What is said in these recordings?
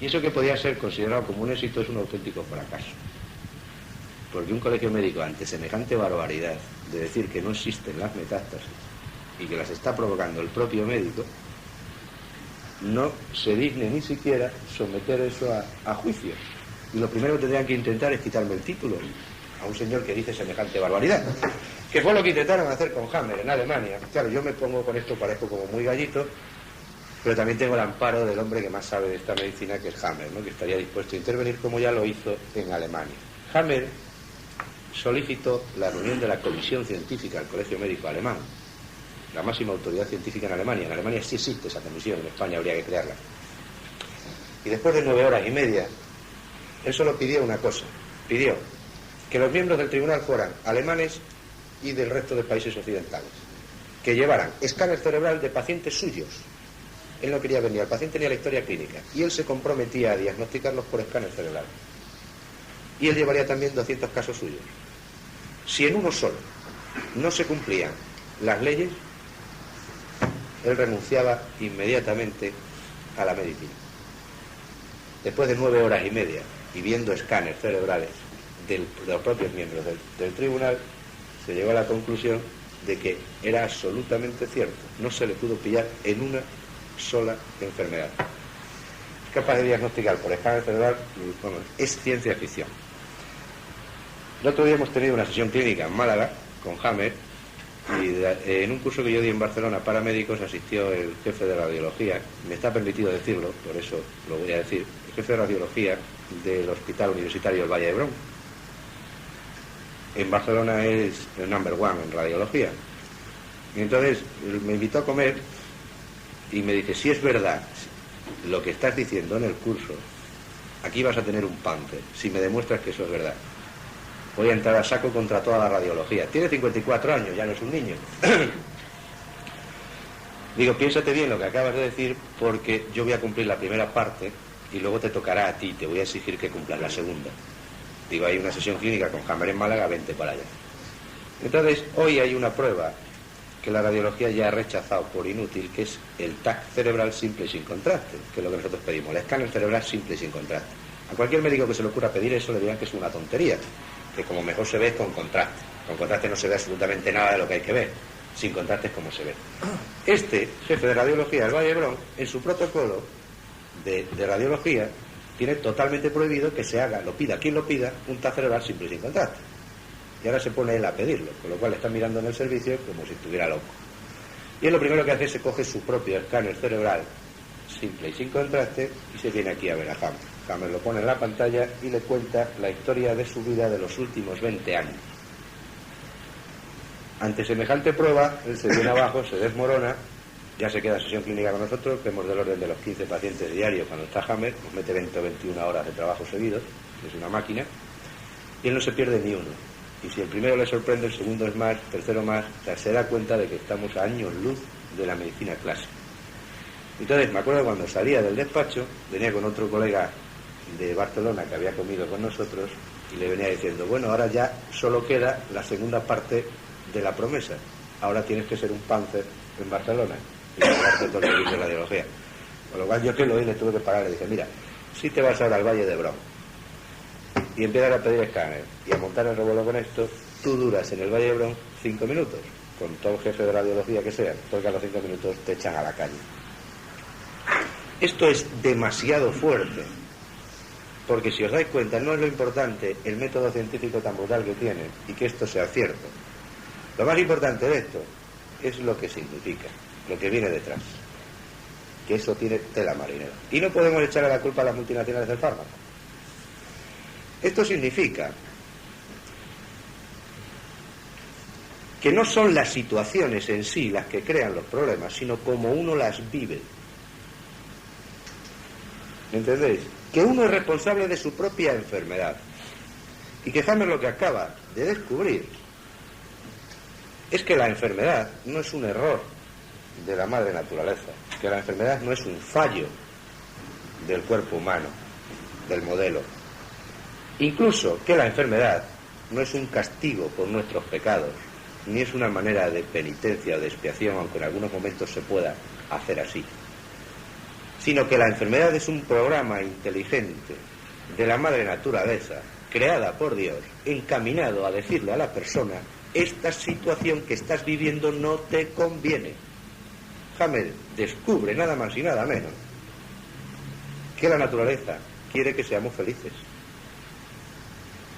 Y eso que podía ser considerado como un éxito es un auténtico fracaso. Porque un colegio médico, ante semejante barbaridad de decir que no existen las metástasis y que las está provocando el propio médico, no se digne ni siquiera someter eso a juicio. Y lo primero que tendrían que intentar es quitarme el título a un señor que dice semejante barbaridad, que fue lo que intentaron hacer con Hammer en Alemania. Claro, yo me pongo con esto, parezco como muy gallito, pero también tengo el amparo del hombre que más sabe de esta medicina, que es Hammer, ¿no?, que estaría dispuesto a intervenir como ya lo hizo en Alemania. Hammer solicitó la reunión de la Comisión Científica del Colegio Médico Alemán, la máxima autoridad científica en Alemania. En Alemania sí existe esa comisión, en España habría que crearla. Y después de 9 horas y media, él solo pidió una cosa, pidió que los miembros del tribunal fueran alemanes y del resto de países occidentales, que llevaran escáner cerebral de pacientes suyos. Él no quería venir al paciente ni a la historia clínica, y él se comprometía a diagnosticarlos por escáner cerebral. Y él llevaría también 200 casos suyos. Si en uno solo no se cumplían las leyes, él renunciaba inmediatamente a la medicina. Después de 9 horas y media y viendo escáneres cerebrales de los propios miembros del tribunal, se llegó a la conclusión de que era absolutamente cierto. No se le pudo pillar en una sola enfermedad. Es capaz de diagnosticar por escáner cerebral, bueno, es ciencia ficción. El otro día hemos tenido una sesión clínica en Málaga con Hammer, y en un curso que yo di en Barcelona para médicos asistió el jefe de radiología. Me está permitido decirlo, por eso lo voy a decir. El jefe de radiología del Hospital Universitario del Valle d'Hebron. En Barcelona es el number one en radiología. Y entonces me invitó a comer y me dice: si es verdad lo que estás diciendo en el curso, aquí vas a tener un páncer si me demuestras que eso es verdad. Voy a entrar a saco contra toda la radiología. Tiene 54 años, ya no es un niño. Digo, piénsate bien lo que acabas de decir, porque yo voy a cumplir la primera parte y luego te tocará a ti, te voy a exigir que cumplas la segunda. Digo, hay una sesión clínica con Hammer en Málaga, vente para allá. Entonces, hoy hay una prueba que la radiología ya ha rechazado por inútil, que es el TAC cerebral simple y sin contraste, que es lo que nosotros pedimos, el escáner cerebral simple y sin contraste. A cualquier médico que se le ocurra pedir eso le dirán que es una tontería, que como mejor se ve es con contraste. Con contraste no se ve absolutamente nada de lo que hay que ver. Sin contraste es como se ve. Este jefe de radiología del Valle d'Hebron, en su protocolo de radiología, tiene totalmente prohibido que se haga, lo pida quien lo pida, un TAC cerebral simple y sin contraste. Y ahora se pone él a pedirlo, con lo cual está mirando en el servicio como si estuviera loco. Y él lo primero que hace es se coge su propio escáner cerebral simple y sin contraste y se viene aquí a ver a Hammer. Hammer lo pone en la pantalla y le cuenta la historia de su vida de los últimos 20 años. Ante semejante prueba, él se viene abajo, se desmorona, ya se queda sesión clínica con nosotros, vemos del orden de los 15 pacientes diarios cuando está Hammer, nos mete 20 o 21 horas de trabajo seguidos, es una máquina, y él no se pierde ni uno. Y si el primero le sorprende, el segundo es más, el tercero más, se da cuenta de que estamos a años luz de la medicina clásica. Entonces, me acuerdo cuando salía del despacho, venía con otro colega de Barcelona que había comido con nosotros y le venía diciendo: bueno, ahora ya solo queda la segunda parte de la promesa, ahora tienes que ser un páncer en Barcelona y pagarte todo el servicio de radiología. Con lo cual yo que lo oí le tuve que pagar, le dije: mira, si te vas ahora al Valle d'Hebron y empiezas a pedir escáner y a montar el revuelo con esto, tú duras en el Valle d'Hebron 5 minutos, con todo el jefe de radiología que sea, porque a los 5 minutos te echan a la calle. Esto es demasiado fuerte, porque si os dais cuenta, no es lo importante el método científico tan brutal que tiene y que esto sea cierto. Lo más importante de esto es lo que significa, lo que viene detrás, que eso tiene tela marinera. Y no podemos echarle la culpa a las multinacionales del fármaco. Esto significa que no son las situaciones en sí las que crean los problemas, sino cómo uno las vive. ¿Entendéis? Que uno es responsable de su propia enfermedad. Y que Hammer lo que acaba de descubrir es que la enfermedad no es un error de la madre naturaleza, que la enfermedad no es un fallo del cuerpo humano, del modelo. Incluso que la enfermedad no es un castigo por nuestros pecados, ni es una manera de penitencia o de expiación, aunque en algunos momentos se pueda hacer así, sino que la enfermedad es un programa inteligente de la madre naturaleza, creada por Dios, encaminado a decirle a la persona: esta situación que estás viviendo no te conviene. Hammer descubre nada más y nada menos que la naturaleza quiere que seamos felices,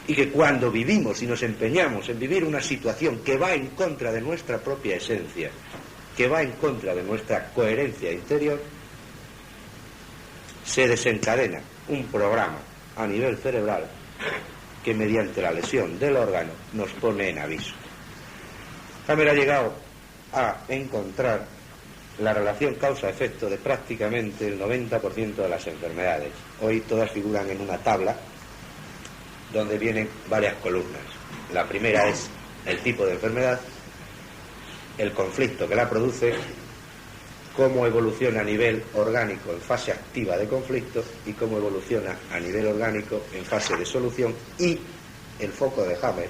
y que cuando vivimos y nos empeñamos en vivir una situación que va en contra de nuestra propia esencia, que va en contra de nuestra coherencia interior, se desencadena un programa a nivel cerebral que mediante la lesión del órgano nos pone en aviso. Hammer ha llegado a encontrar la relación causa-efecto de prácticamente el 90% de las enfermedades. Hoy todas figuran en una tabla donde vienen varias columnas. La primera es el tipo de enfermedad, el conflicto que la produce, cómo evoluciona a nivel orgánico en fase activa de conflicto y cómo evoluciona a nivel orgánico en fase de solución, y el foco de Hammer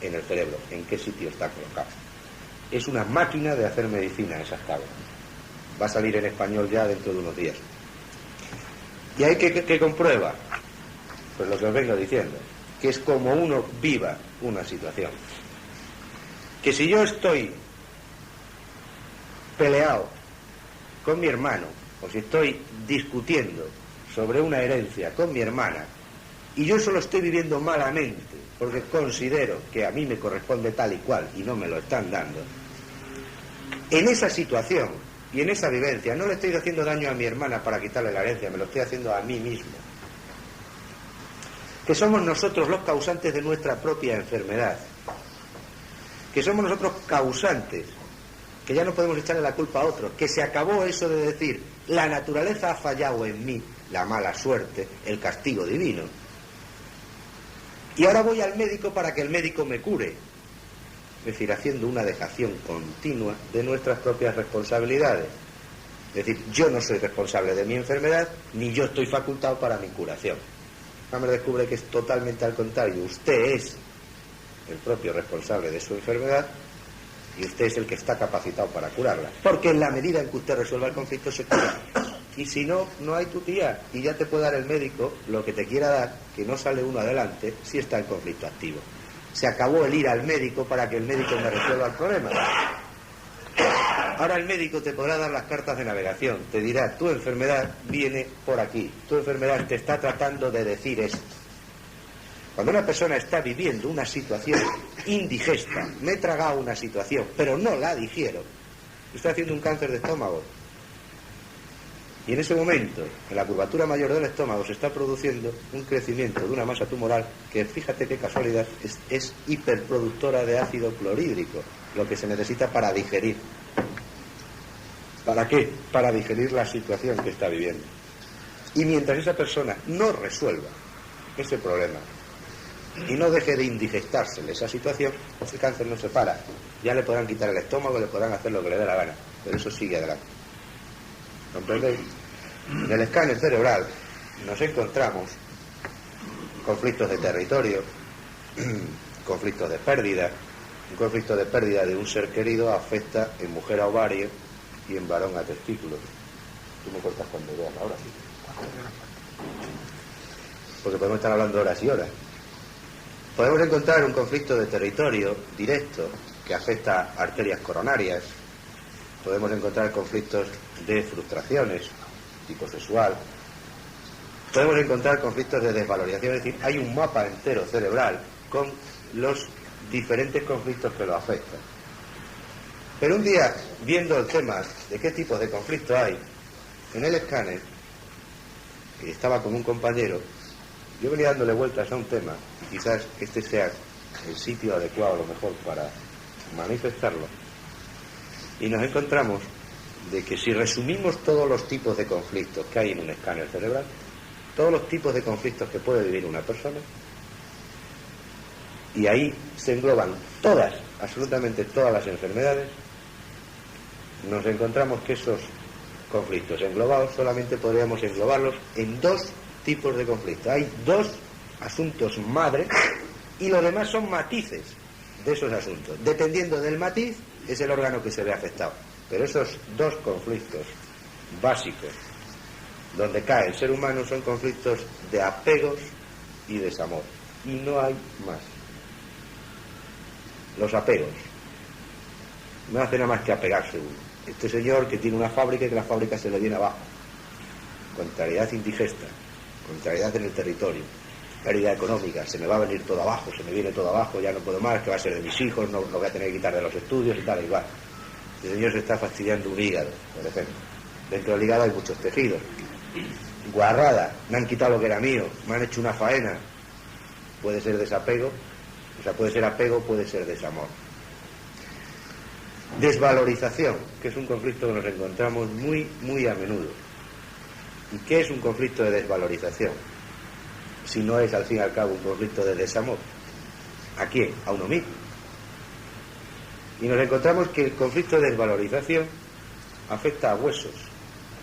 en el cerebro, en qué sitio está colocado. Es una máquina de hacer medicina esas tablas. Va a salir en español ya dentro de unos días. ¿Y hay que comprueba? Pues lo que os vengo diciendo, que es como uno viva una situación. Que si yo estoy peleado con mi hermano, o si estoy discutiendo sobre una herencia con mi hermana, y yo solo estoy viviendo malamente porque considero que a mí me corresponde tal y cual y no me lo están dando, en esa situación y en esa vivencia no le estoy haciendo daño a mi hermana para quitarle la herencia, me lo estoy haciendo a mí mismo. Que somos nosotros los causantes de nuestra propia enfermedad, que somos nosotros causantes, que ya no podemos echarle la culpa a otros, que se acabó eso de decir: la naturaleza ha fallado en mí, la mala suerte, el castigo divino, y ahora voy al médico para que el médico me cure. Es decir, haciendo una dejación continua de nuestras propias responsabilidades. Es decir, yo no soy responsable de mi enfermedad, ni yo estoy facultado para mi curación. Hammer descubre que es totalmente al contrario. Usted es el propio responsable de su enfermedad y usted es el que está capacitado para curarla, porque en la medida en que usted resuelva el conflicto se cura. Y si no, no hay tu tía, y ya te puede dar el médico lo que te quiera dar, que no sale uno adelante si está en conflicto activo. Se acabó el ir al médico para que el médico me resuelva el problema. Ahora el médico te podrá dar las cartas de navegación, te dirá: tu enfermedad viene por aquí, tu enfermedad te está tratando de decir esto. Cuando una persona está viviendo una situación indigesta, me he tragado una situación, pero no la digiero, estoy haciendo un cáncer de estómago. Y en ese momento, en la curvatura mayor del estómago, se está produciendo un crecimiento de una masa tumoral que, fíjate qué casualidad, es hiperproductora de ácido clorhídrico, lo que se necesita para digerir. ¿Para qué? Para digerir la situación que está viviendo. Y mientras esa persona no resuelva ese problema y no deje de indigestársele esa situación, ese cáncer no se para. Ya le podrán quitar el estómago, le podrán hacer lo que le dé la gana, pero eso sigue adelante. ¿Comprendéis? En el escáner cerebral nos encontramos conflictos de territorio, conflictos de pérdida. Un conflicto de pérdida de un ser querido afecta en mujer a ovario y en varón a testículos. Tú me cortas cuando veas, ahora sí. Porque podemos estar hablando horas y horas. Podemos encontrar un conflicto de territorio directo que afecta a arterias coronarias. Podemos encontrar conflictos de frustraciones, tipo sexual. Podemos encontrar conflictos de desvalorización, es decir, hay un mapa entero cerebral con los diferentes conflictos que lo afectan. Pero un día, viendo el tema de qué tipos de conflictos hay, en el escáner, y estaba con un compañero, yo venía dándole vueltas a un tema, y quizás este sea el sitio adecuado a lo mejor para manifestarlo, y nos encontramos de que si resumimos todos los tipos de conflictos que hay en un escáner cerebral, todos los tipos de conflictos que puede vivir una persona, y ahí se engloban todas, absolutamente todas las enfermedades, nos encontramos que esos conflictos englobados solamente podríamos englobarlos en dos tipos de conflictos. Hay dos asuntos madre y lo demás son matices de esos asuntos. Dependiendo del matiz es el órgano que se ve afectado. Pero esos dos conflictos básicos donde cae el ser humano son conflictos de apegos y desamor, y no hay más. Los apegos no hace nada más que apegarse uno. Este señor que tiene una fábrica y que la fábrica se le viene abajo, contrariedad indigesta, contrariedad en el territorio, pérdida económica, se me va a venir todo abajo, se me viene todo abajo, ya no puedo más, que va a ser de mis hijos, no voy a tener que quitar de los estudios y tal, igual. El señor se está fastidiando un hígado, por ejemplo. Dentro del hígado hay muchos tejidos. Guarrada, me han quitado lo que era mío, me han hecho una faena. Puede ser desapego, o sea, puede ser apego, puede ser desamor. Desvalorización, que es un conflicto que nos encontramos muy a menudo. ¿Y qué es un conflicto de desvalorización? Si no es al fin y al cabo un conflicto de desamor. ¿A quién? A uno mismo. Y nos encontramos que el conflicto de desvalorización afecta a huesos,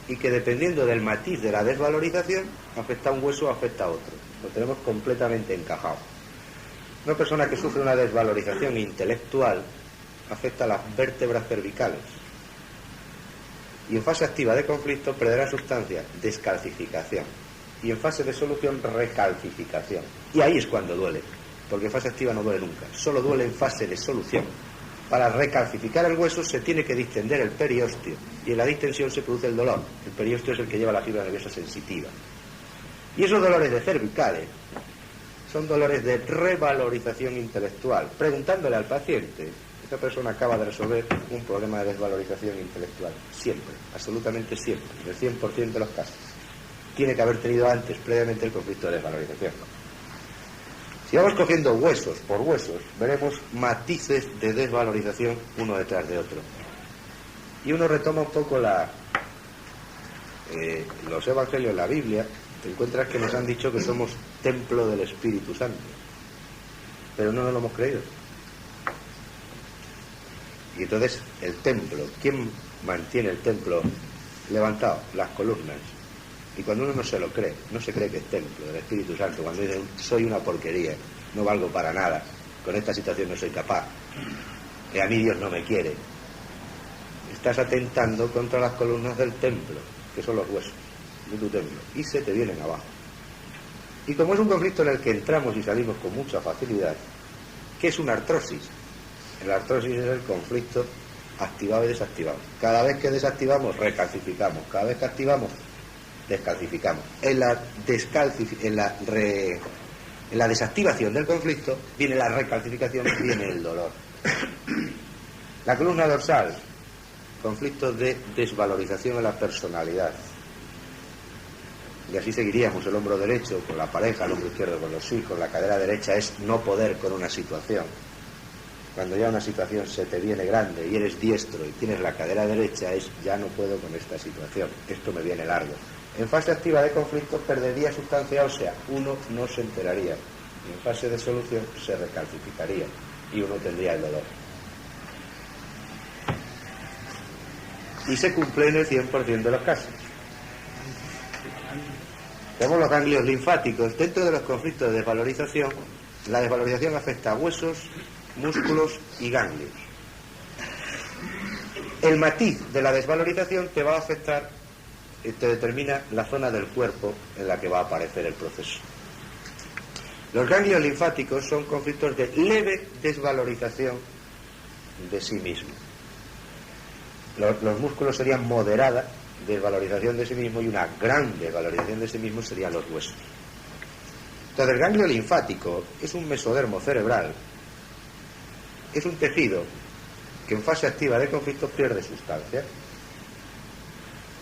y que dependiendo del matiz de la desvalorización, afecta a un hueso o afecta a otro. Lo tenemos completamente encajado. Una persona que sufre una desvalorización intelectual afecta a las vértebras cervicales, y en fase activa de conflicto perderá sustancia, descalcificación, y en fase de solución, recalcificación. Y ahí es cuando duele, porque en fase activa no duele nunca, solo duele en fase de solución. Para recalcificar el hueso se tiene que distender el periósteo, y en la distensión se produce el dolor. El periósteo es el que lleva la fibra nerviosa sensitiva. Y esos dolores de cervicales son dolores de revalorización intelectual. Preguntándole al paciente, esta persona acaba de resolver un problema de desvalorización intelectual. Siempre, absolutamente siempre, en el 100% de los casos. Tiene que haber tenido antes, previamente, el conflicto de desvalorización. Si vamos cogiendo huesos por huesos, veremos matices de desvalorización uno detrás de otro. Y uno retoma un poco los evangelios, la Biblia, te encuentras que nos han dicho que somos templo del Espíritu Santo, pero no nos lo hemos creído. Y entonces el templo, ¿quién mantiene el templo levantado? Las columnas. Y cuando uno no se lo cree, no se cree que es templo del Espíritu Santo, cuando dice soy una porquería, no valgo para nada, con esta situación no soy capaz, que a mí Dios no me quiere, estás atentando contra las columnas del templo, que son los huesos de tu templo, y se te vienen abajo. Y como es un conflicto en el que entramos y salimos con mucha facilidad, ¿qué es una artrosis? La artrosis es el conflicto activado y desactivado. Cada vez que desactivamos, recalcificamos. Cada vez que activamos, descalcificamos. En la desactivación del conflicto viene la recalcificación, viene el dolor. La columna dorsal, conflicto de desvalorización en la personalidad. Y así seguiríamos: el hombro derecho con la pareja, el hombro izquierdo con los hijos, la cadera derecha es no poder con una situación. Cuando ya una situación se te viene grande y eres diestro y tienes la cadera derecha, es ya no puedo con esta situación, esto me viene largo. En fase activa de conflicto perdería sustancia ósea, uno no se enteraría. Y en fase de solución se recalcificaría y uno tendría el dolor. Y se cumple en el 100% de los casos. Tenemos los ganglios linfáticos. Dentro de los conflictos de desvalorización, la desvalorización afecta a huesos, músculos y ganglios. El matiz de la desvalorización te va a afectar, te determina la zona del cuerpo en la que va a aparecer el proceso. Los ganglios linfáticos son conflictos de leve desvalorización de sí mismo. Los músculos serían moderada desvalorización de sí mismo, y una gran desvalorización de sí mismo serían los huesos. Entonces el ganglio linfático es un mesodermo cerebral, es un tejido que en fase activa de conflicto pierde sustancia.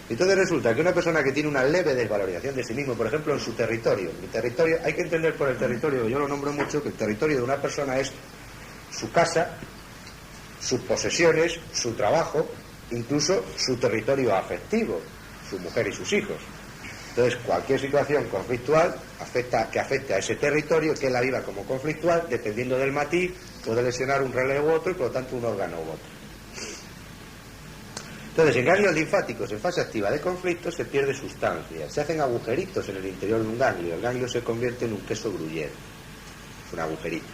Entonces resulta que una persona que tiene una leve desvalorización de sí mismo, por ejemplo en su territorio, mi territorio, hay que entender por el territorio, yo lo nombro mucho, que el territorio de una persona es su casa, sus posesiones, su trabajo, incluso su territorio afectivo, su mujer y sus hijos. Entonces cualquier situación conflictual que afecte a ese territorio, que la viva como conflictual, dependiendo del matiz, puede lesionar un relevo u otro y por lo tanto un órgano u otro. Entonces en ganglios linfáticos en fase activa de conflicto se pierde sustancia, se hacen agujeritos en el interior de un ganglio, el ganglio se convierte en un queso gruyere, es un agujerito.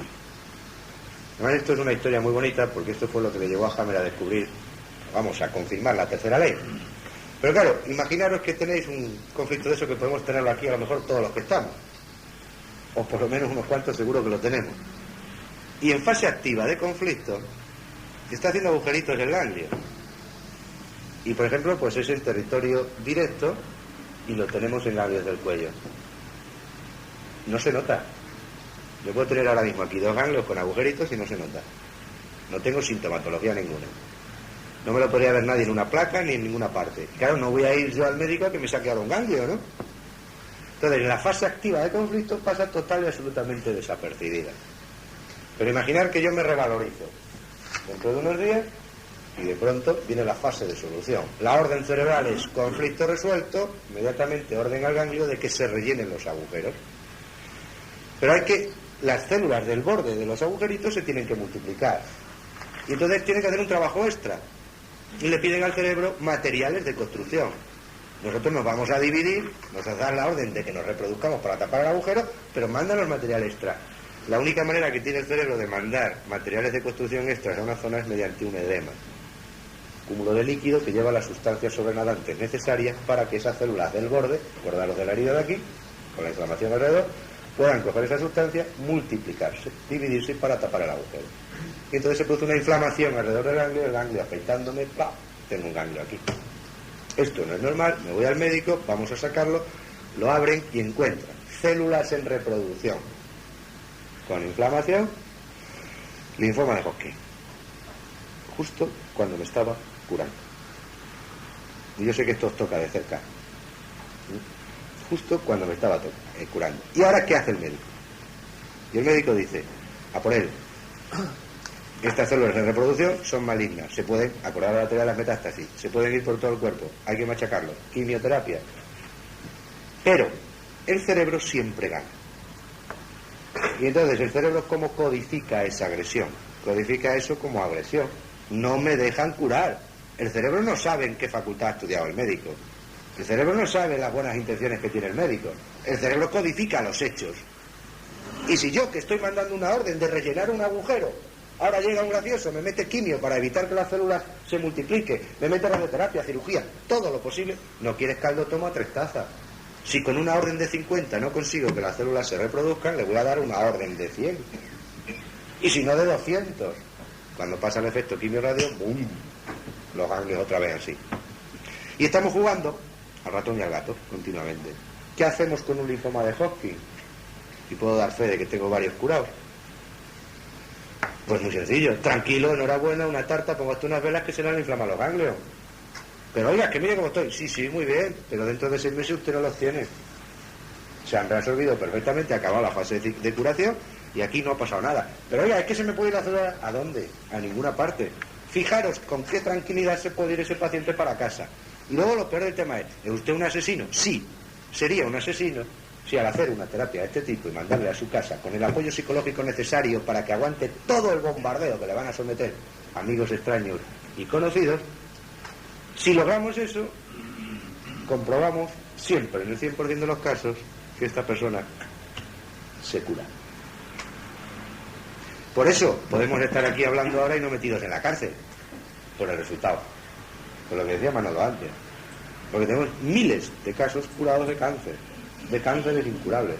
Además esto es una historia muy bonita, porque esto fue lo que le llevó a Hammer a descubrir, a confirmar la tercera ley. Pero claro, imaginaros que tenéis un conflicto de eso que podemos tenerlo aquí a lo mejor todos los que estamos, o por lo menos unos cuantos seguro que lo tenemos. Y en fase activa de conflicto está haciendo agujeritos el ganglio. Y por ejemplo, pues es en territorio directo y lo tenemos en ganglios del cuello. No se nota. Yo puedo tener ahora mismo aquí 2 ganglios con agujeritos y no se nota. No tengo sintomatología ninguna. No me lo podría ver nadie en una placa ni en ninguna parte. Claro, no voy a ir yo al médico a que me saque ahora un ganglio, ¿no? Entonces, en la fase activa de conflicto pasa total y absolutamente desapercibida. Pero imaginar que yo me revalorizo dentro de unos días y de pronto viene la fase de solución. La orden cerebral es conflicto resuelto, inmediatamente orden al ganglio de que se rellenen los agujeros. Pero las células del borde de los agujeritos se tienen que multiplicar. Y entonces tienen que hacer un trabajo extra. Y le piden al cerebro materiales de construcción. Nosotros nos vamos a dividir, nos dan la orden de que nos reproduzcamos para tapar el agujero, pero mandan los materiales extra. La única manera que tiene el cerebro de mandar materiales de construcción extras a una zona es mediante un edema. Cúmulo de líquido que lleva las sustancias sobrenadantes necesarias para que esas células del borde, acordaros de la herida de aquí, con la inflamación alrededor, puedan coger esa sustancia, multiplicarse, dividirse para tapar el agujero. Y entonces se produce una inflamación alrededor del ganglio, el ganglio afeitándome, ¡pam!, tengo un ganglio aquí. Esto no es normal, me voy al médico, vamos a sacarlo, lo abren y encuentran células en reproducción con inflamación, linfoma de Hodgkin, justo cuando me estaba curando. Y yo sé que esto os toca de cerca, justo cuando me estaba curando. ¿Y ahora qué hace el médico? Y el médico dice, a por él, estas células de reproducción son malignas, se pueden, acordar la teoría de las metástasis, se pueden ir por todo el cuerpo, hay que machacarlo, quimioterapia. Pero el cerebro siempre gana. Y entonces el cerebro, ¿cómo codifica esa agresión? Codifica eso como agresión. No me dejan curar. El cerebro no sabe en qué facultad ha estudiado el médico. El cerebro no sabe las buenas intenciones que tiene el médico. El cerebro codifica los hechos. Y si yo, que estoy mandando una orden de rellenar un agujero, ahora llega un gracioso, me mete quimio para evitar que las células se multipliquen, me mete radioterapia, cirugía, todo lo posible, no quieres caldo, toma 3 tazas. Si con una orden de 50 no consigo que las células se reproduzcan, le voy a dar una orden de 100. Y si no, de 200. Cuando pasa el efecto quimio-radio, ¡bum!, los ganglios otra vez así. Y estamos jugando al ratón y al gato continuamente. ¿Qué hacemos con un linfoma de Hodgkin? Y puedo dar fe de que tengo varios curados. Pues muy sencillo, tranquilo, enhorabuena, una tarta, póngate unas velas que se le inflaman los ganglios. Pero oiga, que mire cómo estoy. Sí, muy bien, pero dentro de 6 meses usted no los tiene. Se han resolvido perfectamente, ha acabado la fase de curación y aquí no ha pasado nada. Pero oiga, es que se me puede ir la célula, ¿a dónde? A ninguna parte. Fijaros con qué tranquilidad se puede ir ese paciente para casa. Y luego lo peor del tema ¿es usted un asesino? Sí, sería un asesino si al hacer una terapia de este tipo y mandarle a su casa con el apoyo psicológico necesario para que aguante todo el bombardeo que le van a someter amigos extraños y conocidos, si logramos eso, comprobamos siempre, en el 100% de los casos, que esta persona se cura. Por eso podemos estar aquí hablando ahora y no metidos en la cárcel, por el resultado, por lo que decía Manolo antes, porque tenemos miles de casos curados de cáncer, de cánceres incurables.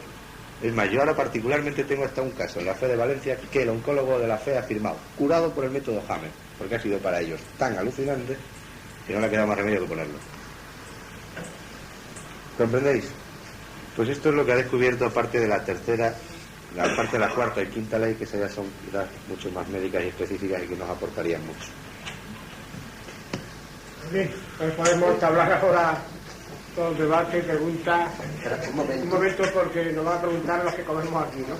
Es más, yo ahora particularmente tengo hasta un caso en la FE de Valencia que el oncólogo de la FE ha firmado, curado por el método Hammer, porque ha sido para ellos tan alucinante que no le ha quedado más remedio que ponerlo. ¿Comprendéis? Pues esto es lo que ha descubierto, aparte de la tercera, la parte de la cuarta y quinta ley, que ya son quizás mucho más médicas y específicas y que nos aportarían mucho. Bien, pues podemos hablar ahora todo el debate y preguntas. Un momento, porque nos va a preguntar los que comemos aquí, ¿no?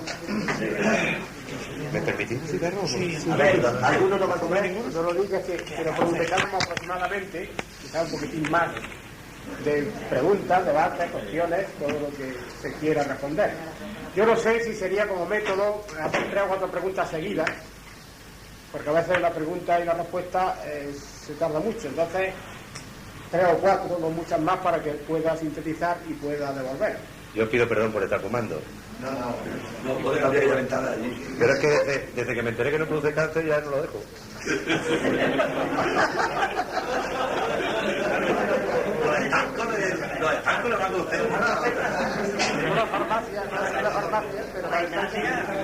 ¿Me permitís un cigarro? Sí. A ver, ¿alguno no va a comer? No lo digas, que nos empezamos aproximadamente, quizás un poquitín más, de preguntas, debates, cuestiones, todo lo que se quiera responder. Yo no sé si sería como método hacer 3 o 4 preguntas seguidas, porque a veces la pregunta y la respuesta se tarda mucho, entonces 3 o 4, no muchas más, para que pueda sintetizar y pueda devolver. Yo pido perdón por estar fumando. No puede cambiar la ventana allí. Pero es que desde que me enteré que no produce cáncer ya no lo dejo.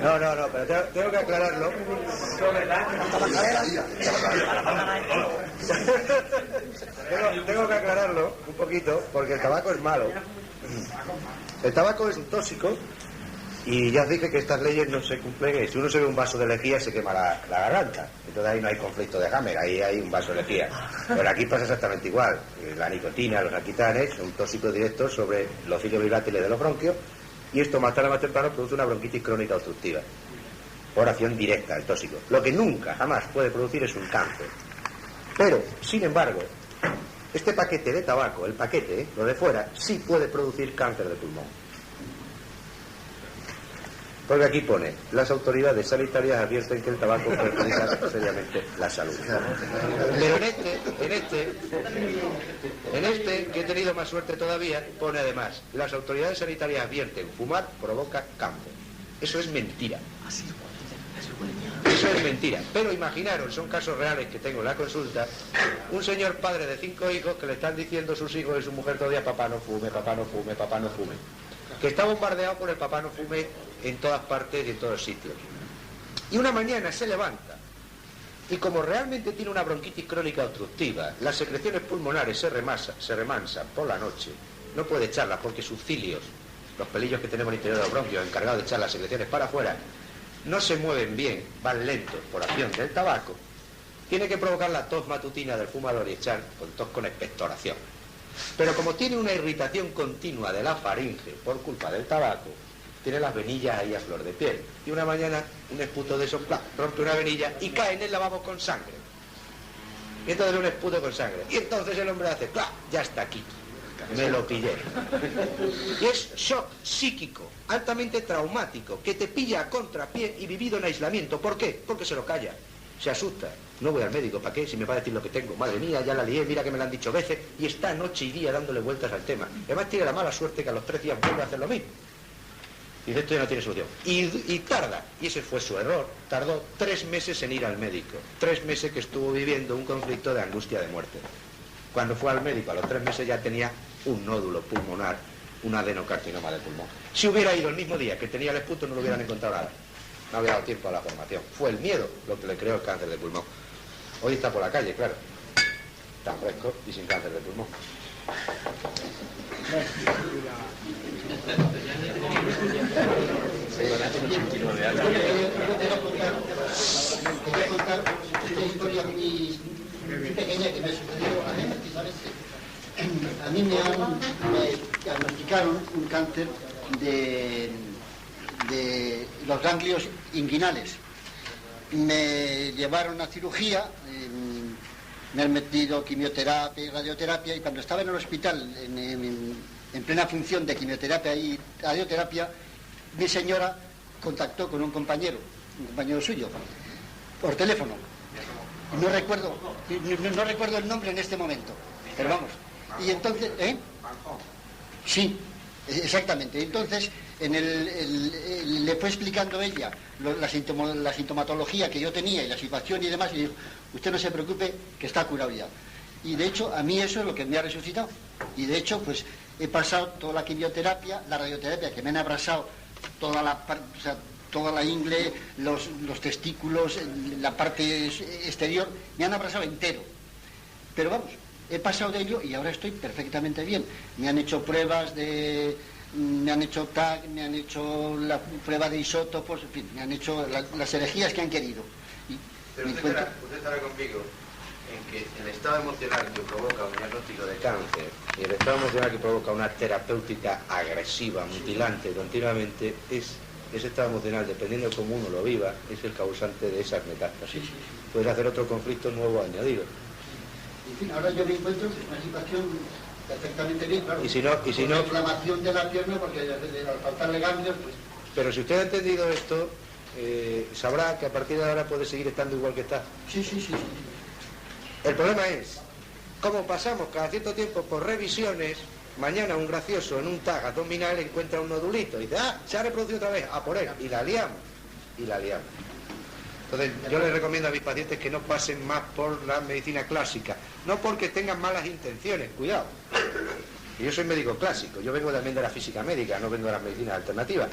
No, pero tengo que aclararlo. Tengo que aclararlo un poquito, porque el tabaco es malo. El tabaco es un tóxico y ya os dije que estas leyes no se cumplen. Y si uno se ve un vaso de lejía se quema la garganta. Entonces ahí no hay conflicto de Hammer, ahí hay un vaso de lejía. Pero aquí pasa exactamente igual. La nicotina, los aquitanes son tóxicos directos sobre los cilios biláteres de los bronquios, y esto más tarde o más temprano produce una bronquitis crónica obstructiva por acción directa del tóxico. Lo que nunca, jamás puede producir es un cáncer. Pero, sin embargo, este paquete de tabaco, el paquete, lo de fuera, sí puede producir cáncer de pulmón. Porque aquí pone, las autoridades sanitarias advierten que el tabaco perjudica seriamente la salud. Pero en este, que he tenido más suerte todavía, pone además, las autoridades sanitarias advierten, fumar provoca cáncer. Eso es mentira. Eso es mentira. Pero imaginaros, son casos reales que tengo en la consulta, un señor padre de 5 hijos que le están diciendo a sus hijos y su mujer todavía, papá no fume, papá no fume, papá no fume. Que está bombardeado por el papá no fume en todas partes y en todos sitios. Y una mañana se levanta y como realmente tiene una bronquitis crónica obstructiva, las secreciones pulmonares se remansan por la noche, no puede echarlas porque sus cilios, los pelillos que tenemos en el interior de los bronquios encargados de echar las secreciones para afuera, no se mueven bien, van lentos por acción del tabaco, tiene que provocar la tos matutina del fumador y echar con tos con expectoración. Pero como tiene una irritación continua de la faringe por culpa del tabaco, tiene las venillas ahí a flor de piel. Y una mañana un esputo de esos, rompe una venilla y cae en el lavabo con sangre. Y entonces un esputo con sangre. Y entonces el hombre hace, ya está aquí. Me lo pillé. Y es shock psíquico, altamente traumático, que te pilla a contrapié y vivido en aislamiento. ¿Por qué? Porque se lo calla, se asusta. No voy al médico, ¿para qué? Si me va a decir lo que tengo. Madre mía, ya la lié, mira que me lo han dicho veces. Y está noche y día dándole vueltas al tema. Además tiene la mala suerte que a los 3 días vuelve a hacer lo mismo. Y esto ya no tiene solución. Y tarda, y ese fue su error, tardó 3 meses en ir al médico. 3 meses que estuvo viviendo un conflicto de angustia de muerte. Cuando fue al médico, a los 3 meses ya tenía un nódulo pulmonar, un adenocarcinoma de pulmón. Si hubiera ido el mismo día que tenía el esputo, no lo hubieran encontrado nada. No había dado tiempo a la formación. Fue el miedo lo que le creó el cáncer de pulmón. Hoy está por la calle, claro. Tan fresco y sin cáncer de pulmón. Quería contar una historia muy pequeña que me sucedió a mí, ¿sabes? A mí me diagnosticaron un cáncer de los ganglios inguinales. Me llevaron a cirugía, me han metido quimioterapia y radioterapia, y cuando estaba en el hospital en plena función de quimioterapia y radioterapia, mi señora contactó con un compañero suyo, por teléfono. No recuerdo el nombre en este momento, pero vamos. Y entonces, sí, exactamente. Entonces, le fue explicando ella la sintomatología que yo tenía y la situación y demás, y dijo, usted no se preocupe, que está curado ya. Y de hecho, a mí eso es lo que me ha resucitado. Y de hecho, pues he pasado toda la quimioterapia, la radioterapia, que me han abrasado toda la ingle, los testículos, la parte exterior, me han abrasado entero. Pero vamos, he pasado de ello y ahora estoy perfectamente bien. Me han hecho pruebas me han hecho TAC, me han hecho la prueba de isótopos, en fin, me han hecho las herejías que han querido. Pero usted estará conmigo en que el estado emocional que provoca un diagnóstico de cáncer y el estado emocional que provoca una terapéutica agresiva, mutilante continuamente, ese estado emocional, dependiendo de cómo uno lo viva, es el causante de esas metástasis. Sí. Puede hacer otro conflicto nuevo añadido. En fin, ahora yo me encuentro en una situación perfectamente bien, claro. Y si no, inflamación de la pierna, porque al faltarle ganglios, pues... Pero si usted ha entendido esto, sabrá que a partir de ahora puede seguir estando igual que está. Sí. El problema es, como pasamos cada cierto tiempo por revisiones, mañana un gracioso en un TAG abdominal encuentra un nodulito y dice, se ha reproducido otra vez, a por él, y la liamos. Entonces yo les recomiendo a mis pacientes que no pasen más por la medicina clásica, no porque tengan malas intenciones, cuidado, Y yo soy médico clásico, yo vengo también de la física médica, no vengo de la medicina alternativa.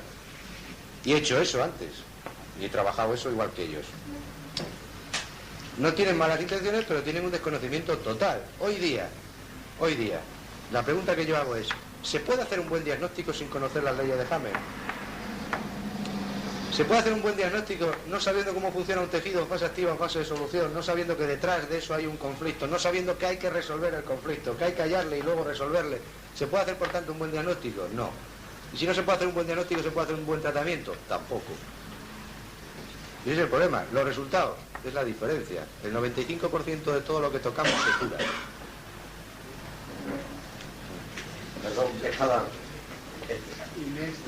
Y he hecho eso antes, y he trabajado eso igual que ellos. No tienen malas intenciones, pero tienen un desconocimiento total. Hoy día, la pregunta que yo hago es, ¿se puede hacer un buen diagnóstico sin conocer las leyes de Hammer? ¿Se puede hacer un buen diagnóstico no sabiendo cómo funciona un tejido en fase activa, en fase de solución, no sabiendo que detrás de eso hay un conflicto, no sabiendo que hay que resolver el conflicto, que hay que hallarle y luego resolverle? ¿Se puede hacer, por tanto, un buen diagnóstico? No. ¿Y si no se puede hacer un buen diagnóstico, se puede hacer un buen tratamiento? Tampoco. Y ese es el problema. Los resultados es la diferencia. El 95% de todo lo que tocamos se cura. Perdón, estaba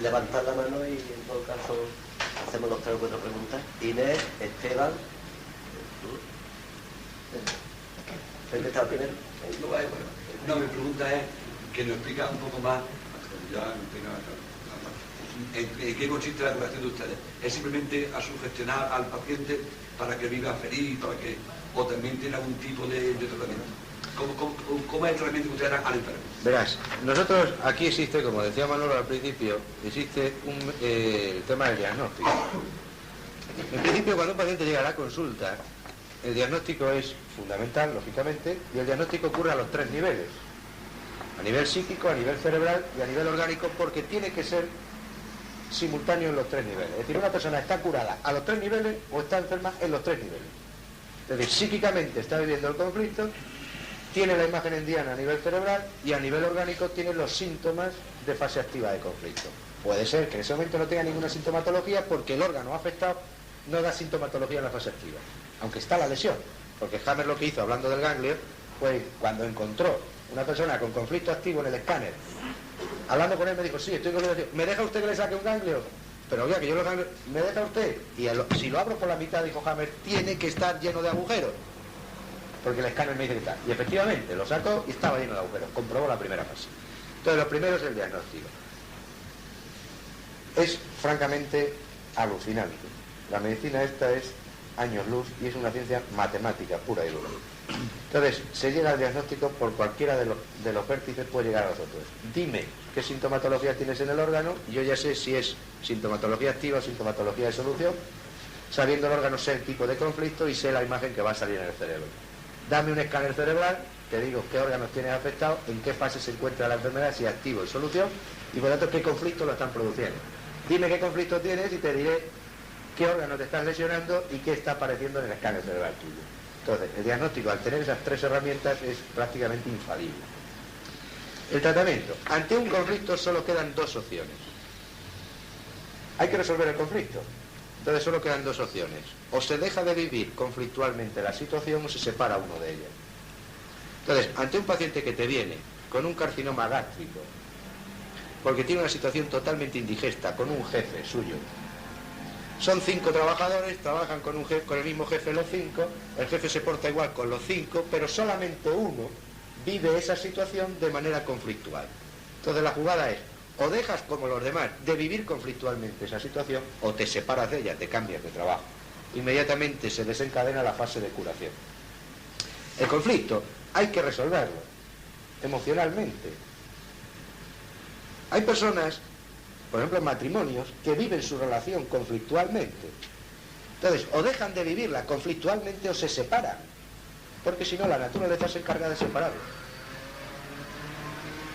levantar la mano y en todo caso hacemos los 3 o 4 preguntas. Inés, Esteban. ¿Quién estaba primero? No, mi pregunta es que nos explica un poco más en qué consiste la curación de ustedes. ¿Es simplemente a sugestionar al paciente para que viva feliz, o también tiene algún tipo de tratamiento? ¿Cómo es el tratamiento que ustedes dan al enfermo? Verás, nosotros aquí existe, como decía Manolo al principio, existe el tema del diagnóstico. En principio, cuando un paciente llega a la consulta, el diagnóstico es fundamental, lógicamente, y el diagnóstico ocurre a los 3 niveles. A nivel psíquico, a nivel cerebral y a nivel orgánico, porque tiene que ser simultáneo en los 3 niveles. Es decir, una persona está curada a los 3 niveles o está enferma en los 3 niveles. Es decir, psíquicamente está viviendo el conflicto, tiene la imagen endiana a nivel cerebral y a nivel orgánico tiene los síntomas de fase activa de conflicto. Puede ser que en ese momento no tenga ninguna sintomatología porque el órgano afectado no da sintomatología en la fase activa, aunque está la lesión, porque Hammer lo que hizo, hablando del ganglio, fue cuando encontró una persona con conflicto activo en el escáner, hablando con él me dijo, sí, estoy con él, ¿me deja usted que le saque un ganglio? Pero oiga, que yo lo ganglio, ¿me deja usted? Y si lo abro por la mitad, dijo Hammer, tiene que estar lleno de agujeros, porque el escáner me dice que está. Y efectivamente, lo sacó y estaba lleno de agujeros, comprobó la primera fase. Entonces, lo primero es el diagnóstico. Es francamente alucinante. La medicina esta es años luz y es una ciencia matemática pura y dura. Entonces, se llega al diagnóstico por cualquiera de los vértices, puede llegar a los otros. Dime qué sintomatología tienes en el órgano y yo ya sé si es sintomatología activa o sintomatología de solución, sabiendo el órgano sé el tipo de conflicto y sé la imagen que va a salir en el cerebro. Dame un escáner cerebral, te digo qué órganos tienes afectados, en qué fase se encuentra la enfermedad, si activo y solución, y por lo tanto qué conflictos lo están produciendo. Dime qué conflicto tienes y te diré qué órgano te estás lesionando y qué está apareciendo en el escáner cerebral tuyo. Entonces, el diagnóstico, al tener esas 3 herramientas, es prácticamente infalible. El tratamiento. Ante un conflicto solo quedan 2 opciones. Hay que resolver el conflicto. Entonces solo quedan 2 opciones. O se deja de vivir conflictualmente la situación o se separa uno de ellas. Entonces, ante un paciente que te viene con un carcinoma gástrico, porque tiene una situación totalmente indigesta, con un jefe suyo, son 5 trabajadores, trabajan con el mismo jefe los 5, el jefe se porta igual con los 5, pero solamente uno vive esa situación de manera conflictual. Entonces la jugada es, o dejas como los demás de vivir conflictualmente esa situación, o te separas de ella, te cambias de trabajo. Inmediatamente se desencadena la fase de curación. El conflicto hay que resolverlo emocionalmente. Hay personas, por ejemplo en matrimonios, que viven su relación conflictualmente. Entonces, o dejan de vivirla conflictualmente o se separan, porque si no la naturaleza se encarga de separarlos.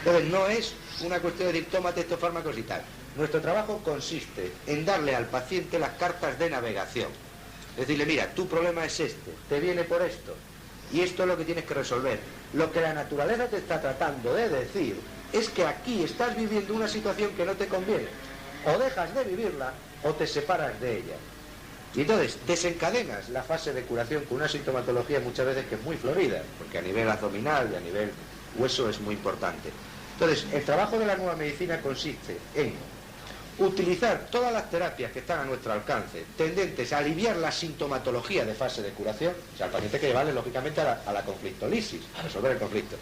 Entonces, no es una cuestión de decir, tómate estos fármacos y tal. Nuestro trabajo consiste en darle al paciente las cartas de navegación. Decirle, mira, tu problema es este, te viene por esto, y esto es lo que tienes que resolver. Lo que la naturaleza te está tratando de decir es que aquí estás viviendo una situación que no te conviene. O dejas de vivirla o te separas de ella. Y entonces desencadenas la fase de curación con una sintomatología muchas veces que es muy florida, porque a nivel abdominal y a nivel hueso es muy importante. Entonces, el trabajo de la nueva medicina consiste en utilizar todas las terapias que están a nuestro alcance, tendentes a aliviar la sintomatología de fase de curación, o sea, al paciente hay que llevarle lógicamente a la conflictolisis, a resolver el conflicto.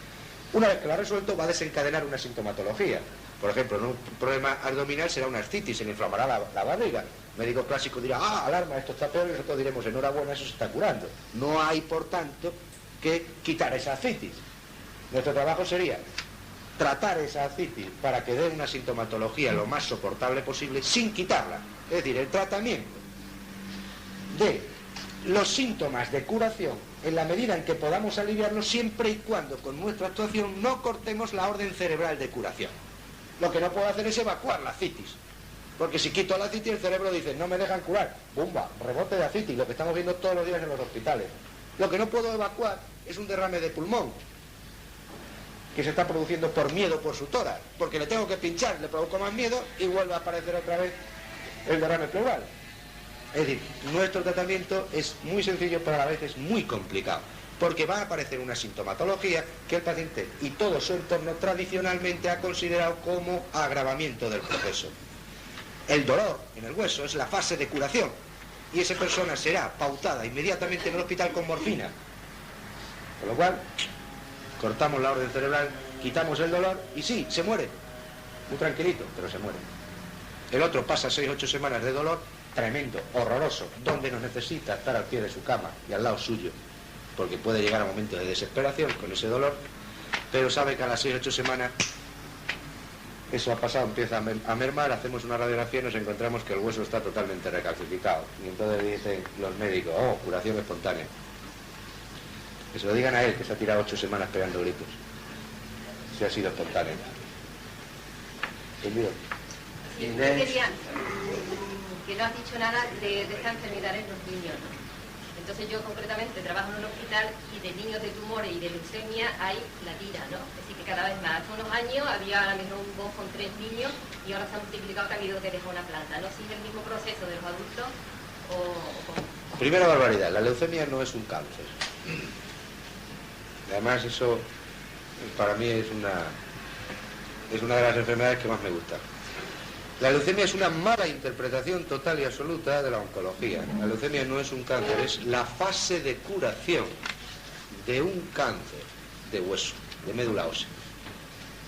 Una vez que lo ha resuelto, va a desencadenar una sintomatología. Por ejemplo, en un problema abdominal será una artritis, se le inflamará la barriga. El médico clásico dirá, alarma, esto está peor, y nosotros diremos, enhorabuena, eso se está curando. No hay, por tanto, que quitar esa artritis. Nuestro trabajo sería tratar esa ascitis para que dé una sintomatología lo más soportable posible sin quitarla. Es decir, el tratamiento de los síntomas de curación en la medida en que podamos aliviarlos, siempre y cuando con nuestra actuación no cortemos la orden cerebral de curación. Lo que no puedo hacer es evacuar la ascitis, porque si quito la ascitis el cerebro dice no me dejan curar, ¡bumba!, rebote de ascitis, lo que estamos viendo todos los días en los hospitales. Lo que no puedo evacuar es un derrame de pulmón que se está produciendo por miedo por su tórax, porque le tengo que pinchar, le provoco más miedo y vuelve a aparecer otra vez el derrame pleural. Es decir, nuestro tratamiento es muy sencillo, pero a la vez es muy complicado, porque va a aparecer una sintomatología que el paciente y todo su entorno tradicionalmente ha considerado como agravamiento del proceso. El dolor en el hueso es la fase de curación, y esa persona será pautada inmediatamente en el hospital con morfina. Con lo cual, cortamos la orden cerebral, quitamos el dolor y sí, se muere. Muy tranquilito, pero se muere. El otro pasa 6 o 8 semanas de dolor tremendo, horroroso, donde no necesita estar al pie de su cama y al lado suyo, porque puede llegar a momentos de desesperación con ese dolor, pero sabe que a las 6 o 8 semanas eso ha pasado, empieza a mermar, hacemos una radiografía y nos encontramos que el hueso está totalmente recalcificado. Y entonces dicen los médicos, oh, curación espontánea. Que se lo digan a él, que se ha tirado 8 semanas pegando gritos. Si ha sido espontáneo. ¿Entendido? Sí, yo quería, que no has dicho nada de esta enfermedad en los niños, ¿no? Entonces yo concretamente trabajo en un hospital y de niños de tumores y de leucemia hay la tira, ¿no? Es decir, que cada vez más. Hace unos años había a lo mejor un box con 3 niños y ahora se ha multiplicado que ha habido que dejar una planta, ¿no? ¿Sigue el mismo proceso de los adultos o cómo? Primera barbaridad, la leucemia no es un cáncer. Además eso para mí es una de las enfermedades que más me gusta. La leucemia es una mala interpretación total y absoluta de la oncología. La leucemia no es un cáncer, es la fase de curación de un cáncer de hueso, de médula ósea.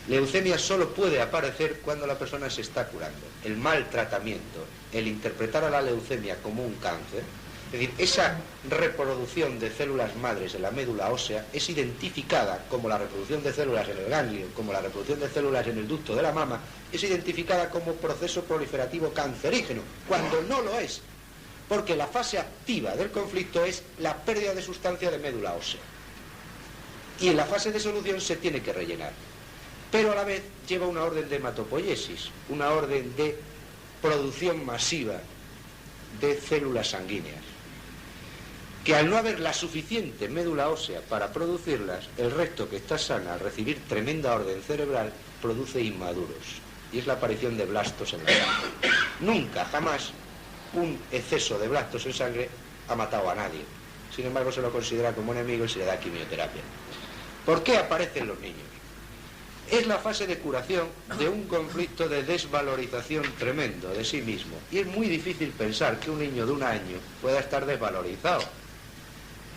Leucemia solo puede aparecer cuando la persona se está curando. El mal tratamiento, el interpretar a la leucemia como un cáncer, es decir, esa reproducción de células madres en la médula ósea es identificada como la reproducción de células en el ganglio, como la reproducción de células en el ducto de la mama, es identificada como proceso proliferativo cancerígeno, cuando no lo es, porque la fase activa del conflicto es la pérdida de sustancia de médula ósea. Y en la fase de solución se tiene que rellenar. Pero a la vez lleva una orden de hematopoiesis, una orden de producción masiva de células sanguíneas, que al no haber la suficiente médula ósea para producirlas, el resto que está sana al recibir tremenda orden cerebral produce inmaduros, y es la aparición de blastos en la sangre. Nunca, jamás, un exceso de blastos en sangre ha matado a nadie. Sin embargo, se lo considera como enemigo y se le da quimioterapia. ¿Por qué aparecen los niños? Es la fase de curación de un conflicto de desvalorización tremendo de sí mismo. Y es muy difícil pensar que un niño de 1 año pueda estar desvalorizado.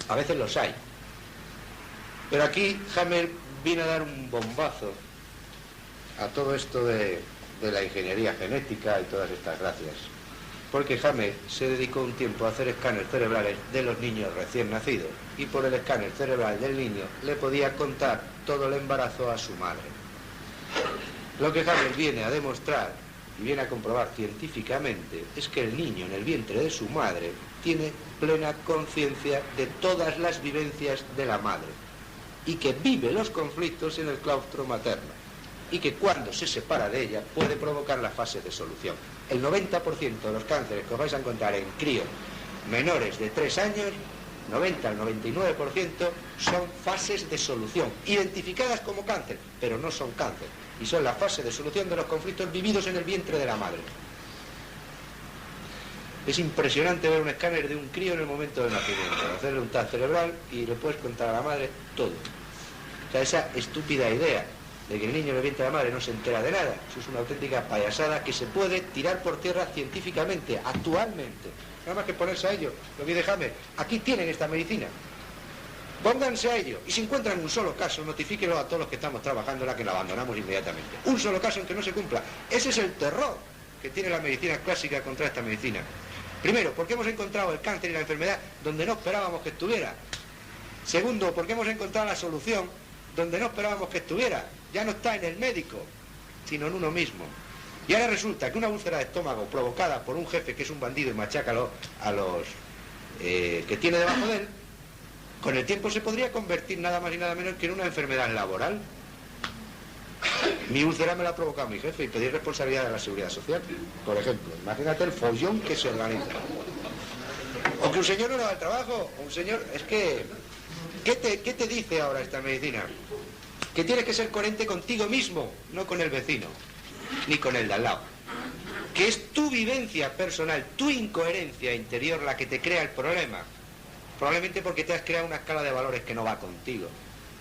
A veces los hay. Pero aquí Hammer viene a dar un bombazo a todo esto de la ingeniería genética y todas estas gracias. Porque Hammer se dedicó un tiempo a hacer escáneres cerebrales de los niños recién nacidos. Y por el escáner cerebral del niño le podía contar todo el embarazo a su madre. Lo que Hammer viene a demostrar y viene a comprobar científicamente es que el niño en el vientre de su madre tiene plena conciencia de todas las vivencias de la madre y que vive los conflictos en el claustro materno y que cuando se separa de ella puede provocar la fase de solución. El 90% de los cánceres que os vais a encontrar en críos menores de 3 años, 90 al 99% son fases de solución, identificadas como cáncer, pero no son cáncer, y son la fase de solución de los conflictos vividos en el vientre de la madre. Es impresionante ver un escáner de un crío en el momento del nacimiento, hacerle un TAC cerebral y le puedes contar a la madre todo. O sea, esa estúpida idea de que el niño en el vientre de la madre no se entera de nada, eso es una auténtica payasada que se puede tirar por tierra científicamente, actualmente. Nada más que ponerse a ello, lo que dice Hammer, aquí tienen esta medicina. Pónganse a ello, y si encuentran un solo caso, notifíquenlo a todos los que estamos trabajando en la que la abandonamos inmediatamente. Un solo caso en que no se cumpla. Ese es el terror que tiene la medicina clásica contra esta medicina. Primero, porque hemos encontrado el cáncer y la enfermedad donde no esperábamos que estuviera. Segundo, porque hemos encontrado la solución donde no esperábamos que estuviera. Ya no está en el médico, sino en uno mismo. Y ahora resulta que una úlcera de estómago provocada por un jefe que es un bandido y machaca a los que tiene debajo de él, con el tiempo se podría convertir nada más y nada menos que en una enfermedad laboral. Mi úlcera me la ha provocado mi jefe y pedir responsabilidad de la seguridad social, por ejemplo. Imagínate el follón que se organiza. O que un señor no le va al trabajo, o un señor... Es que... ¿Qué te dice ahora esta medicina? Que tienes que ser coherente contigo mismo, no con el vecino, ni con el de al lado. Que es tu vivencia personal, tu incoherencia interior la que te crea el problema. Probablemente porque te has creado una escala de valores que no va contigo.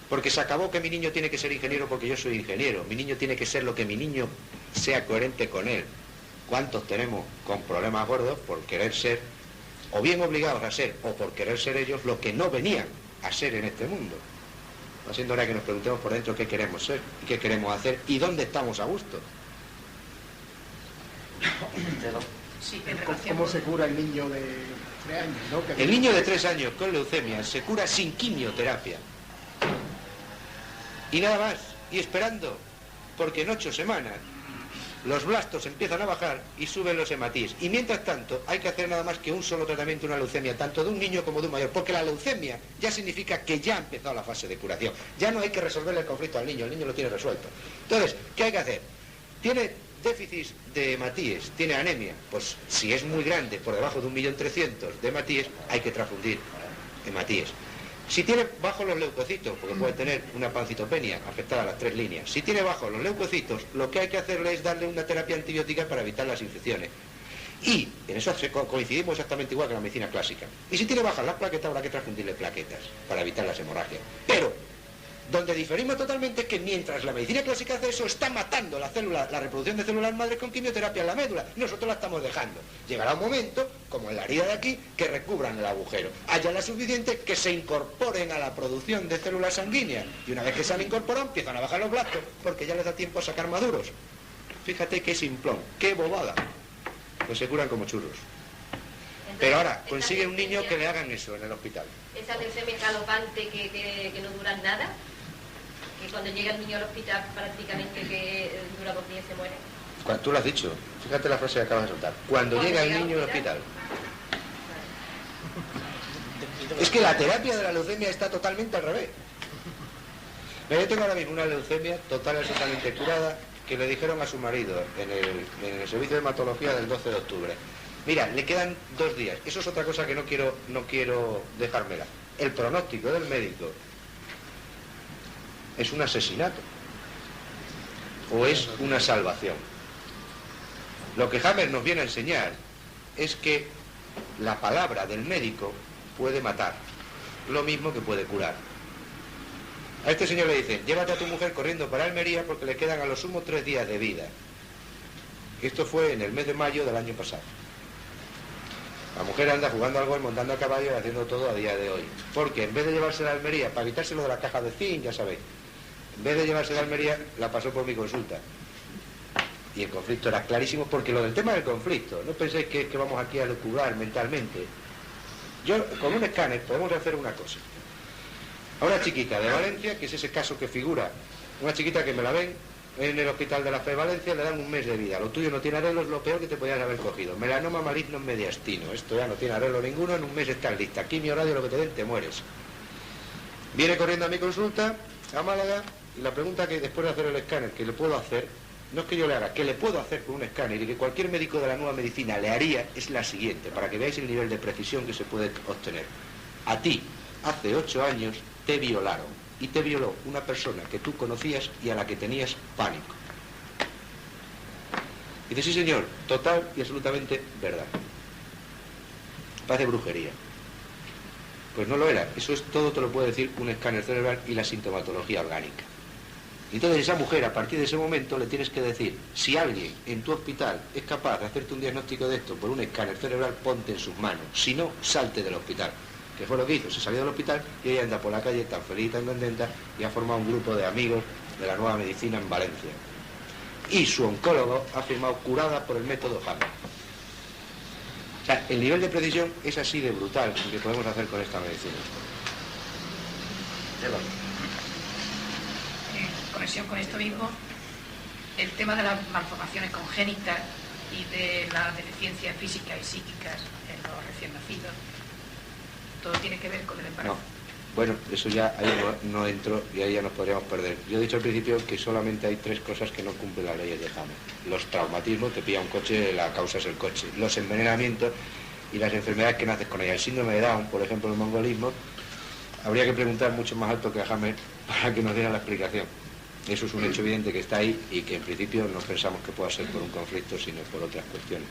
Porque se acabó que mi niño tiene que ser ingeniero porque yo soy ingeniero. Mi niño tiene que ser lo que mi niño sea coherente con él. ¿Cuántos tenemos con problemas gordos por querer ser, o bien obligados a ser, o por querer ser ellos, lo que no venían a ser en este mundo? Va siendo hora que nos preguntemos por dentro qué queremos ser, qué queremos hacer y dónde estamos a gusto. Sí, ¿Cómo se cura el niño de 3 años? ¿No? El niño de 3 años con leucemia se cura sin quimioterapia. Y nada más, y esperando, porque en 8 semanas los blastos empiezan a bajar y suben los hematíes. Y mientras tanto hay que hacer nada más que un solo tratamiento, una leucemia, tanto de un niño como de un mayor, porque la leucemia ya significa que ya ha empezado la fase de curación. Ya no hay que resolverle el conflicto al niño, el niño lo tiene resuelto. Entonces, ¿qué hay que hacer? Tiene déficit de hematíes, tiene anemia, pues si es muy grande, por debajo de 1.300.000 de hematíes, hay que transfundir hematíes. Si tiene bajos los leucocitos, porque puede tener una pancitopenia afectada a las 3 líneas, si tiene bajos los leucocitos, lo que hay que hacerle es darle una terapia antibiótica para evitar las infecciones. Y en eso coincidimos exactamente igual que la medicina clásica. Y si tiene bajas las plaquetas, habrá que transfundirle plaquetas para evitar las hemorragias. Pero donde diferimos totalmente es que mientras la medicina clásica hace eso, está matando la reproducción de células madres con quimioterapia en la médula. Y nosotros la estamos dejando. Llegará un momento, como en la herida de aquí, que recubran el agujero. Haya la suficiente que se incorporen a la producción de células sanguíneas. Y una vez que se han incorporado, empiezan a bajar los blastos, porque ya les da tiempo a sacar maduros. Fíjate qué simplón, qué bobada. Pues se curan como churros. Entonces, pero ahora, consigue un niño que le hagan eso en el hospital. Esa leucemia galopante que no dura nada, que cuando llega el niño al hospital prácticamente que dura 2 días y se muere. Tú lo has dicho, fíjate la frase que acabas de soltar. Cuando llega el niño al hospital. Es que la terapia de la leucemia está totalmente al revés. Yo tengo ahora mismo una leucemia total y totalmente curada que le dijeron a su marido en el servicio de hematología del 12 de octubre. Mira, le quedan 2 días. Eso es otra cosa que no quiero dejármela. El pronóstico del médico es un asesinato o es una salvación. Lo que Hammer nos viene a enseñar es que la palabra del médico puede matar, lo mismo que puede curar. A este señor le dicen, llévate a tu mujer corriendo para Almería porque le quedan a lo sumo 3 días de vida. Esto fue en el mes de mayo del año pasado. La mujer anda jugando al gol, montando a caballo y haciendo todo a día de hoy. Porque en vez de llevársela a Almería, para evitárselo de la caja de zinc, ya sabéis, en vez de llevársela a Almería, la pasó por mi consulta. Y el conflicto era clarísimo, porque lo del tema del conflicto, no penséis que vamos aquí a lucubrar mentalmente. Yo, con un escáner, podemos hacer una cosa. A una chiquita de Valencia, que es ese caso que figura, una chiquita que me la ven en el Hospital de la Fe de Valencia, le dan 1 mes de vida. Lo tuyo no tiene arreglo, es lo peor que te podías haber cogido. Melanoma maligno mediastino. Esto ya no tiene arreglo ninguno, en 1 mes estás lista. Quimio, radio, lo que te den, te mueres. Viene corriendo a mi consulta, a Málaga, y la pregunta que después de hacer el escáner, que le puedo hacer, no es que yo le haga, que le puedo hacer con un escáner y que cualquier médico de la nueva medicina le haría, es la siguiente, para que veáis el nivel de precisión que se puede obtener. A ti, hace 8 años, te violaron. Y te violó una persona que tú conocías y a la que tenías pánico. Y dice, sí señor, total y absolutamente verdad. Parece brujería. Pues no lo era. Eso es todo, te lo puede decir un escáner cerebral y la sintomatología orgánica. Entonces esa mujer, a partir de ese momento, le tienes que decir, si alguien en tu hospital es capaz de hacerte un diagnóstico de esto por un escáner cerebral, ponte en sus manos. Si no, salte del hospital. Que fue lo que hizo, se salió del hospital y ella anda por la calle tan feliz, tan contenta, y ha formado un grupo de amigos de la nueva medicina en Valencia. Y su oncólogo ha firmado curada por el método Hammer. O sea, el nivel de precisión es así de brutal que podemos hacer con esta medicina. conexión con esto mismo, el tema de las malformaciones congénitas y de las deficiencias físicas y psíquicas en los recién nacidos, todo tiene que ver con el embarazo. No. Bueno, eso ya ahí no entro y ahí ya nos podríamos perder. Yo he dicho al principio que solamente hay 3 cosas que no cumplen las leyes de Hammett. Los traumatismos, te pilla un coche, la causa es el coche. Los envenenamientos y las enfermedades que naces con ella. El síndrome de Down, por ejemplo, el mongolismo, habría que preguntar mucho más alto que a Hammett para que nos diera la explicación. Eso es un hecho evidente que está ahí y que en principio no pensamos que pueda ser por un conflicto, sino por otras cuestiones.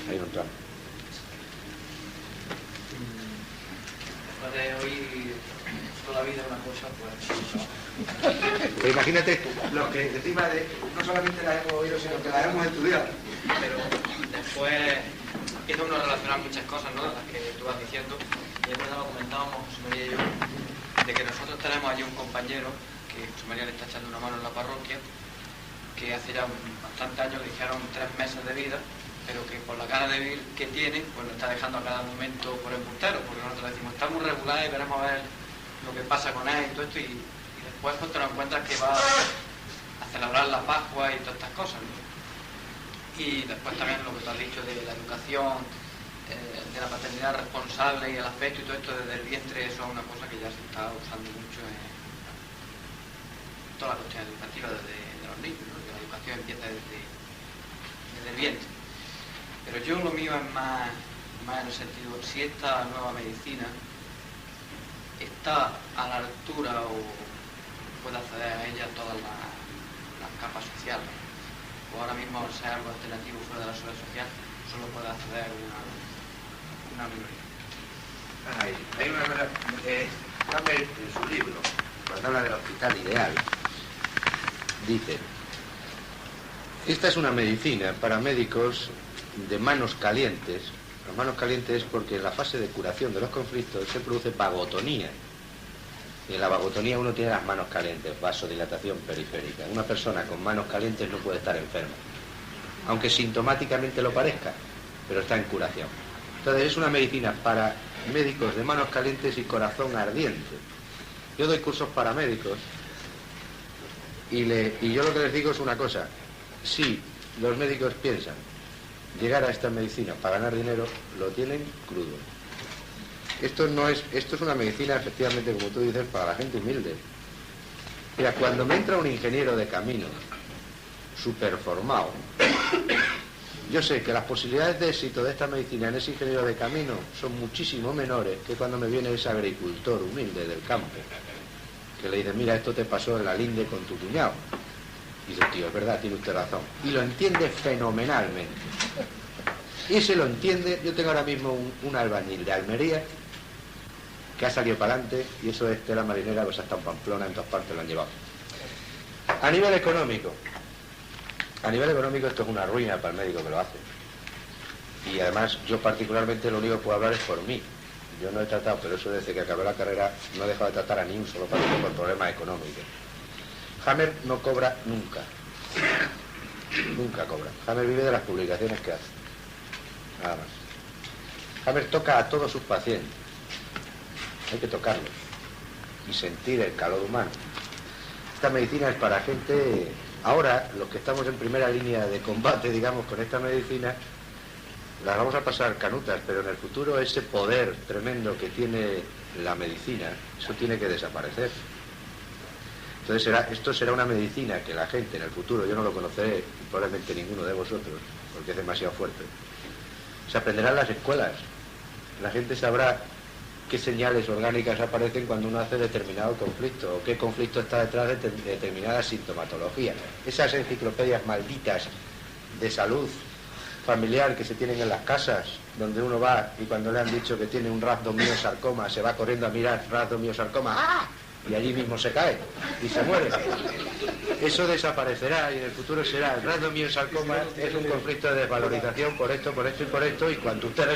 Ahí no entramos. De oír toda la vida una cosa, pues... Pero imagínate lo que encima de no solamente la hemos oído, sino que la hemos estudiado. Pero después empieza uno a relacionar muchas cosas, ¿no? Las que tú vas diciendo. Y es verdad, lo comentábamos José María y yo, de que nosotros tenemos allí un compañero, que José María le está echando una mano en la parroquia, que hace ya bastantes años le dijeron 3 meses de vida, pero que por la cara de vivir que tiene, pues lo está dejando a cada momento por embustero, porque nosotros decimos, está muy regular y veremos a ver lo que pasa con él y todo esto, y después pues te lo encuentras que va a celebrar la Pascua y todas estas cosas, ¿no? Y después también lo que te has dicho de la educación, de la paternidad responsable y el afecto y todo esto desde el vientre, eso es una cosa que ya se está usando mucho en toda la cuestión educativa desde los niños, ¿no? Que la educación empieza desde el vientre. Pero yo lo mío es más en el sentido, si esta nueva medicina está a la altura o puede acceder a ella todas las capas sociales, o ahora mismo al ser algo alternativo fuera de la seguridad social, solo puede acceder una minoría. Hay una cosa, Hammett en su libro, cuando habla del hospital ideal, dice: esta es una medicina para médicos de manos calientes. Las manos calientes es porque en la fase de curación de los conflictos se produce vagotonía. Y en la vagotonía uno tiene las manos calientes, vasodilatación periférica. Una persona con manos calientes no puede estar enferma, aunque sintomáticamente lo parezca, pero está en curación. Entonces es una medicina para médicos de manos calientes y corazón ardiente. Yo doy cursos para médicos y yo lo que les digo es una cosa: si los médicos piensan llegar a esta medicina para ganar dinero, lo tienen crudo. Esto es una medicina, efectivamente, como tú dices, para la gente humilde. Mira, cuando me entra un ingeniero de camino súper formado, yo sé que las posibilidades de éxito de esta medicina en ese ingeniero de camino son muchísimo menores que cuando me viene ese agricultor humilde del campo, que le dice: mira, esto te pasó en la linde con tu cuñado. Y dice: tío, es verdad, tiene usted razón. Y lo entiende fenomenalmente. Y ese lo entiende. Yo tengo ahora mismo un albañil de Almería que ha salido para adelante, y eso es tela marinera, pues hasta en Pamplona, en todas partes lo han llevado. A nivel económico esto es una ruina para el médico que lo hace. Y además yo particularmente lo único que puedo hablar es por mí. Yo no he tratado, pero eso desde que acabé la carrera no he dejado de tratar a ni un solo paciente por problemas económicos. Hammett no cobra nunca. Nunca cobra. Hammett vive de las publicaciones que hace. Nada más. Hammett toca a todos sus pacientes. Hay que tocarlos y sentir el calor humano. Esta medicina es para gente... Ahora, los que estamos en primera línea de combate, digamos, con esta medicina, las vamos a pasar canutas, pero en el futuro ese poder tremendo que tiene la medicina, eso tiene que desaparecer. Entonces esto será una medicina que la gente en el futuro, yo no lo conoceré, y probablemente ninguno de vosotros, porque es demasiado fuerte, se aprenderá en las escuelas. La gente sabrá qué señales orgánicas aparecen cuando uno hace determinado conflicto, o qué conflicto está detrás de determinada sintomatología. Esas enciclopedias malditas de salud familiar que se tienen en las casas, donde uno va y cuando le han dicho que tiene un rhabdomiosarcoma, se va corriendo a mirar rhabdomiosarcoma, ¡ah!, y allí mismo se cae y se muere. Eso desaparecerá y en el futuro será: el rhabdomiosarcoma es un conflicto de desvalorización por esto y por esto, y cuando usted